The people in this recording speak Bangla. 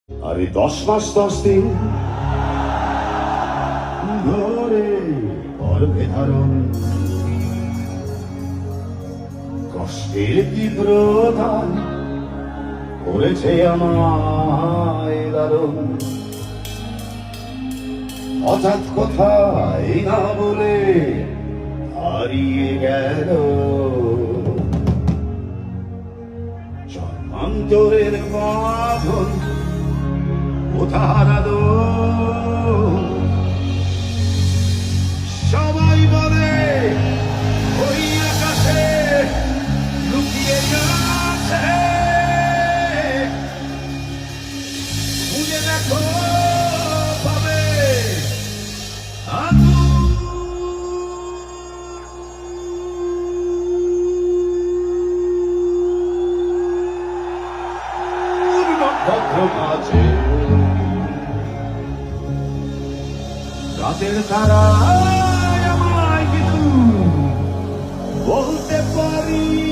আরে 10 মাস 10 দিন ধরে গর্ভে ধারণ, কষ্টের তীব্রতা করেছে আমায় দারুণ। হঠাৎ কোথায় না বলে হারিয়ে গেল জন্মান্তরের বাঁধন, কোথার আদর। সবাই বলে ওই আকাশে লুকিয়ে গেছে, খুঁজে দেখো পাবে নক্ষত্র আছে, রাতের তারা আমায় কিছু বলতে পারি।